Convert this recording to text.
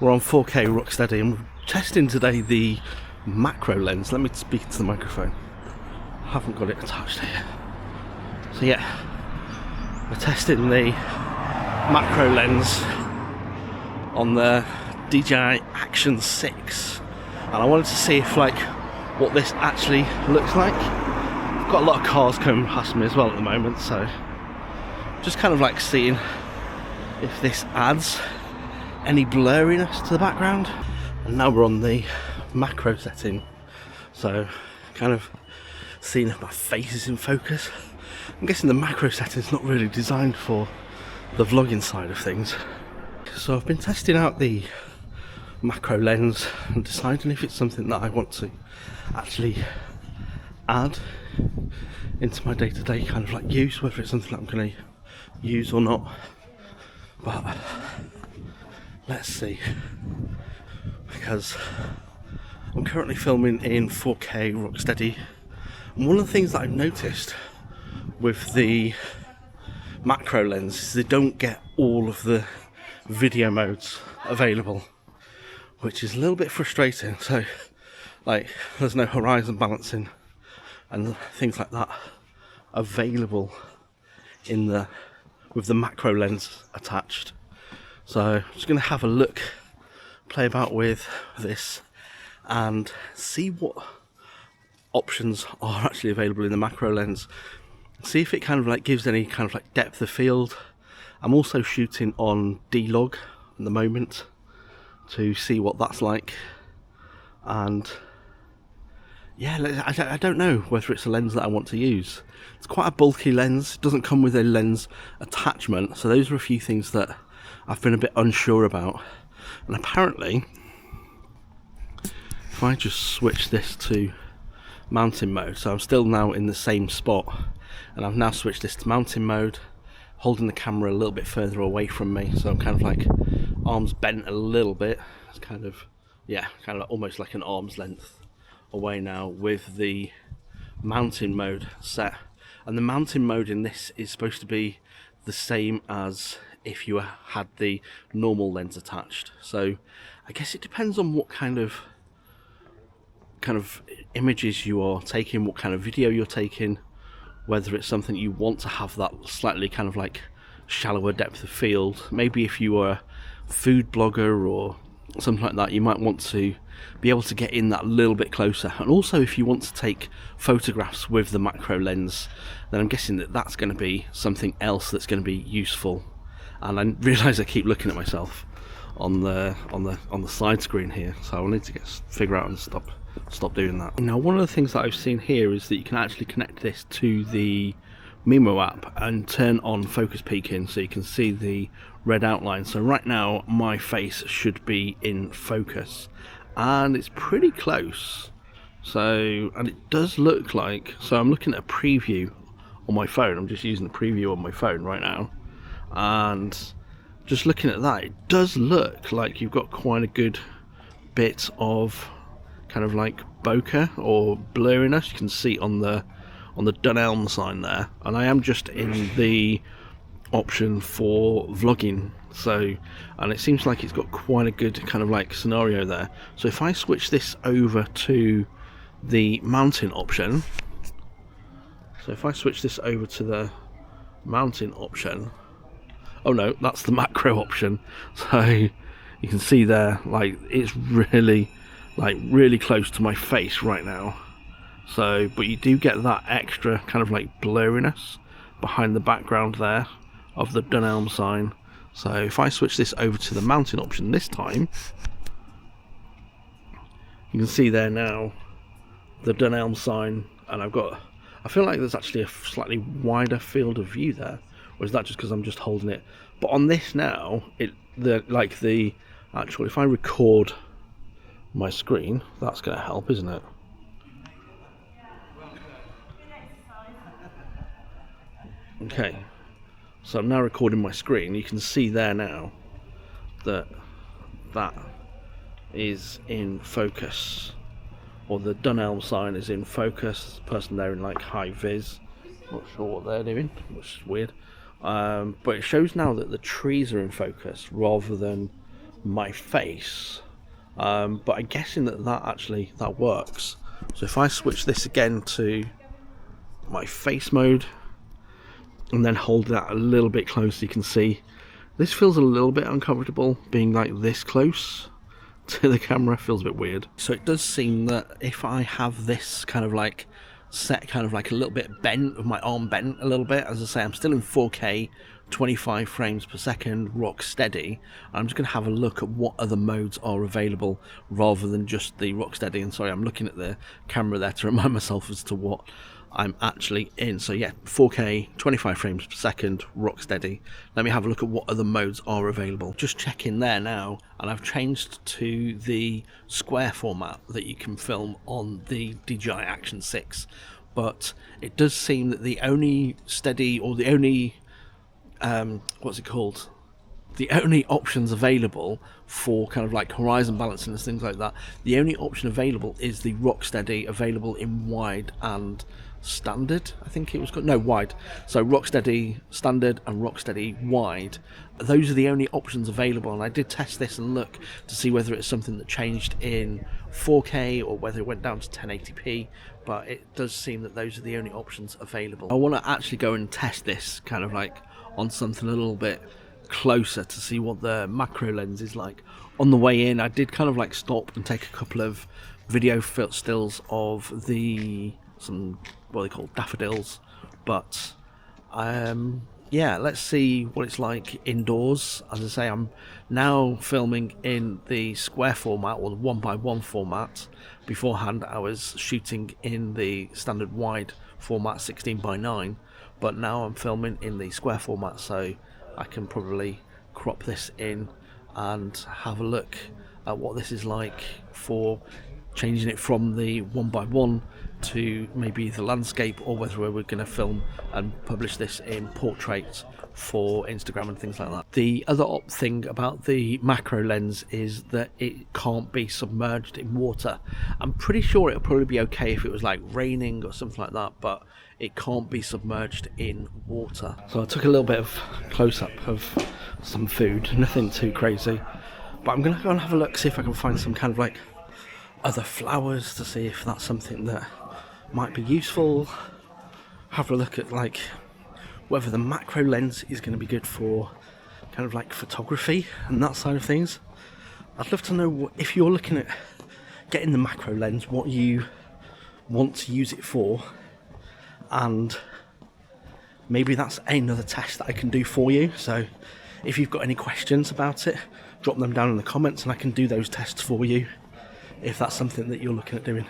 We're on 4K Rocksteady and we're testing today the macro lens. Let me speak to the microphone. I haven't got it attached here. So yeah, we're testing the macro lens on the DJI Action 6. And I wanted to see if what this actually looks like. I've got a lot of cars coming past me as well at the moment, so just kind of seeing if this adds any blurriness to the background. And now we're on the macro setting, so kind of seeing if my face is in focus. I'm guessing the macro setting is not really designed for the vlogging side of things. So I've been testing out the macro lens and deciding if it's something that I want to actually add into my day-to-day kind of use, whether it's something that I'm going to use or not. But let's see, because I'm currently filming in 4K Rocksteady, and one of the things that I've noticed with the macro lens is they don't get all of the video modes available, which is a little bit frustrating. So there's no horizon balancing and things like that available with the macro lens attached. So I'm just going to have a look, play about with this and see what options are actually available in the macro lens. See if it kind of gives any kind of depth of field. I'm also shooting on D-Log at the moment to see what that's like. And yeah, I don't know whether it's a lens that I want to use. It's quite a bulky lens. It doesn't come with a lens attachment, so those are a few things that I've been a bit unsure about. And apparently, if I just switch this to mountain mode, so I'm still now in the same spot, and I've now switched this to mountain mode, holding the camera a little bit further away from me, so I'm kind of arms bent a little bit. It's kind of almost like an arm's length away now with the mountain mode set. And the mountain mode in this is supposed to be the same as if you had the normal lens attached. So I guess it depends on what kind of images you are taking, what kind of video you're taking, whether it's something you want to have that slightly shallower depth of field. Maybe if you are a food blogger or something like that, you might want to be able to get in that little bit closer. And also if you want to take photographs with the macro lens, then I'm guessing that that's going to be something else that's going to be useful. And I realise I keep looking at myself on the side screen here, so I need to figure out and stop doing that. Now, one of the things that I've seen here is that you can actually connect this to the Mimo app and turn on focus peaking, so you can see the red outline. So right now my face should be in focus, and it's pretty close. So, and it does look so I'm looking at a preview on my phone. I'm just using the preview on my phone right now, and just looking at that, it does look like you've got quite a good bit of bokeh or blurriness. You can see on the Dunelm sign there, and I am just in the option for vlogging, so, and it seems like it's got quite a good scenario there. So if I switch this over to the mountain option, oh no, that's the macro option. So you can see there, it's really really close to my face right now. So, but you do get that extra blurriness behind the background there of the Dunelm sign. So if I switch this over to the mountain option this time, you can see there now the Dunelm sign, and I feel like there's actually a slightly wider field of view there, or is that just because I'm just holding it? But on this now, if I record my screen, that's going to help, isn't it? Okay, so I'm now recording my screen. You can see there now that is in focus, or the Dunelm sign is in focus. The person there in high vis, not sure what they're doing, which is weird. But it shows now that the trees are in focus rather than my face, but I'm guessing that works. So if I switch this again to my face mode and then hold that a little bit close, you can see this feels a little bit uncomfortable. Being like this close to the camera feels a bit weird. So it does seem that if I have this kind of like set kind of like a little bit bent, with my arm bent a little bit, as I say, I'm still in 4K 25 frames per second Rocksteady. I'm just going to have a look at what other modes are available rather than just the Rocksteady. And sorry, I'm looking at the camera there to remind myself as to what I'm actually in. So yeah, 4K 25 frames per second Rocksteady. Let me have a look at what other modes are available. Just checking there now, and I've changed to the square format that you can film on the DJI Action 6, but it does seem that the only steady, or the only what's it called, the only options available for kind of like horizon balancing and things like that, the only option available is the Rocksteady, available in wide and standard. I think it was called, no, wide. So Rocksteady standard and Rocksteady wide, those are the only options available. And I did test this and look to see whether it's something that changed in 4K or whether it went down to 1080p, but it does seem that those are the only options available. I want to actually go and test this kind of like on something a little bit closer to see what the macro lens is like. On the way in, I did kind of like stop and take a couple of video stills of some what they call daffodils, but yeah, let's see what it's like indoors. As I say, I'm now filming in the square format, or the 1x1 format. Beforehand I was shooting in the standard wide format, 16:9, but now I'm filming in the square format, so I can probably crop this in and have a look at what this is like for changing it from the 1x1 to maybe the landscape, or whether we're going to film and publish this in portrait for Instagram and things like that. The other thing about the macro lens is that it can't be submerged in water. I'm pretty sure it'll probably be okay if it was like raining or something like that, but it can't be submerged in water. So I took a little bit of close-up of some food, nothing too crazy, but I'm going to go and have a look, see if I can find some kind of like other flowers, to see if that's something that might be useful. Have a look at like whether the macro lens is going to be good for kind of like photography and that side of things. I'd love to know if you're looking at getting the macro lens, what you want to use it for, and maybe that's another test that I can do for you. So if you've got any questions about it, drop them down in the comments and I can do those tests for you if that's something that you're looking at doing.